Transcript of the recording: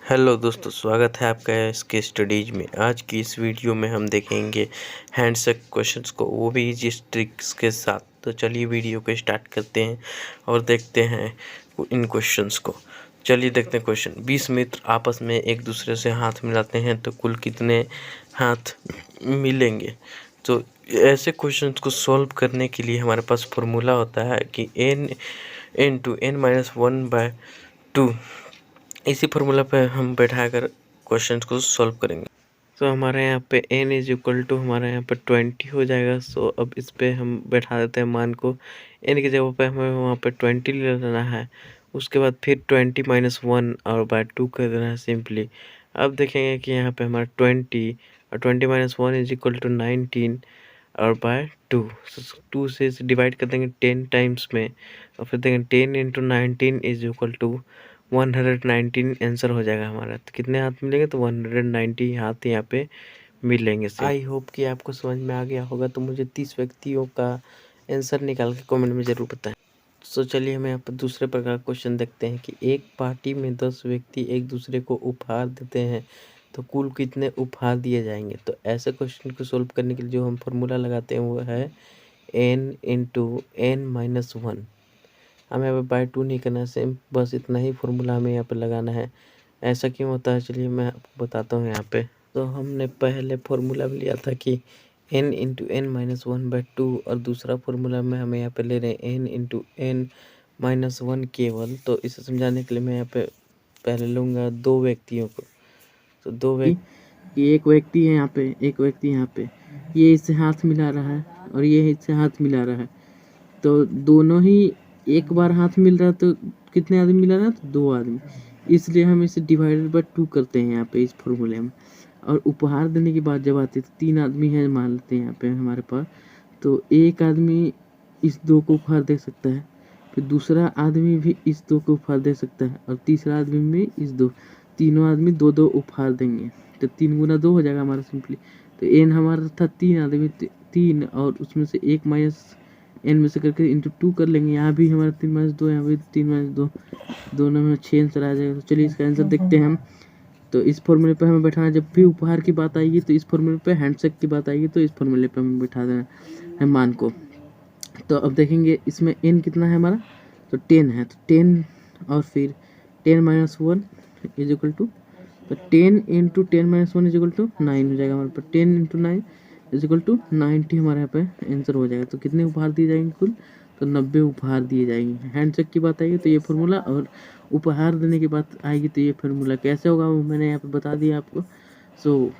Hello दोस्तों, स्वागत है आपका इसके स्टडीज में। आज की इस वीडियो में हम देखेंगे हैंडसेक क्वेश्चंस को, वो भी इजी ट्रिक्स के साथ। तो चलिए वीडियो को स्टार्ट करते हैं और देखते हैं इन क्वेश्चंस को। चलिए देखते हैं क्वेश्चन। 20 मित्र आपस में एक दूसरे से हाथ मिलाते हैं तो कुल कितने हाथ मिलेंगे। तो ऐसे क्वेश्चंस को सॉल्व करने के लिए हमारे पास फॉर्मूला होता है कि n/n-1/2। इसी फार्मूला पे हम बैठाकर क्वेश्चन को सॉल्व करेंगे। तो हमारे यहाँ पे n = हमारे यहाँ पे 20 हो जाएगा। सो अब इस पे हम बैठा देते हैं मान को। n की जगह पे हमें वहाँ पे 20 ले लेना है। उसके बाद फिर 20 - 1 और बाय 2 कर देना है सिंपली। अब देखेंगे कि यहाँ पे हमारा 20 और 20 - 1 = 19 और बाय 2। 2 से डिवाइड कर देंगे 10 टाइम्स में और फिर देंगे 10 × 19 = 119 आंसर हो जाएगा हमारा। तो कितने हाथ मिलेंगे, तो 190 हाथ यहाँ पे मिलेंगे। आई होप कि आपको समझ में आ गया होगा। तो मुझे 30 व्यक्तियों का आंसर निकाल के कमेंट में ज़रूर बताएं। तो चलिए हम यहाँ पर दूसरे प्रकार का क्वेश्चन देखते हैं कि एक पार्टी में 10 व्यक्ति एक दूसरे को उपहार देते हैं तो कुल कितने उपहार दिए जाएंगे। तो ऐसे क्वेश्चन को सोल्व करने के लिए जो हम फार्मूला लगाते हैं वो है n × n-1। हमें यहाँ पे बाय 2 नहीं करना है, सेम बस इतना ही फार्मूला हमें यहाँ पे लगाना है। ऐसा क्यों होता है, चलिए मैं आपको बताता हूँ यहाँ पे। तो हमने पहले फार्मूला में लिया था कि n × n-1/2 और दूसरा फार्मूला में हमें यहाँ पे ले रहे हैं n × n-1 केवल। तो इसे समझाने के लिए मैं यहाँ पे पहले लूँगा 2 व्यक्तियों को। तो 2 व्यक्ति, एक व्यक्ति है यहाँ पे, एक व्यक्ति यहाँ पे, ये इससे हाथ मिला रहा है और ये इससे हाथ मिला रहा है। तो दोनों ही एक बार हाथ मिल रहा है तो कितने आदमी मिला रहा है, तो 2 आदमी। इसलिए हम इसे डिवाइडेड बाय 2 करते हैं यहाँ पे इस फॉर्मूले में। और उपहार देने की बात जब आती है तो 3 आदमी हैं मान लेते हैं यहाँ पे हमारे पास। तो एक आदमी इस 2 को उपहार दे सकता है, फिर दूसरा आदमी भी इस 2 को उपहार दे सकता है और तीसरा आदमी भी इस 2। तीनों आदमी 2-2 उपहार देंगे। तो 3 × 2 हो जाएगा हमारा सिंपली। तो n हमारा था 3 आदमी, 3 और उसमें से 1 - n में से करके इंटू 2 कर लेंगे। यहाँ भी हमारा 3 - 2, यहाँ भी 3 - 2, दोनों में 6 आंसर आ जाएगा। तो चलिए इसका आंसर देखते हैं हम। तो इस फॉर्मूले पे हमें बैठाना, जब भी उपहार की बात आएगी तो इस फॉर्मूले पे, हैंडशेक की बात आएगी तो इस फॉर्मूले पे हमें बैठा देना है मान को। तो अब देखेंगे इसमें n कितना है हमारा, तो 10 है। तो 10 और फिर 10 - 1 = तो 10 × 10 - 1 = 9 हो जाएगा हमारे पास। 10 × 9 = 90 हमारे यहाँ पे आंसर हो जाएगा। तो कितने उपहार दिए जाएंगे कुल, तो 90 उपहार दिए जाएंगे। हैंडशेक की बात आएगी तो ये फार्मूला, और उपहार देने की बात आएगी तो ये फार्मूला। कैसे होगा वो मैंने यहाँ पे बता दिया आपको। सो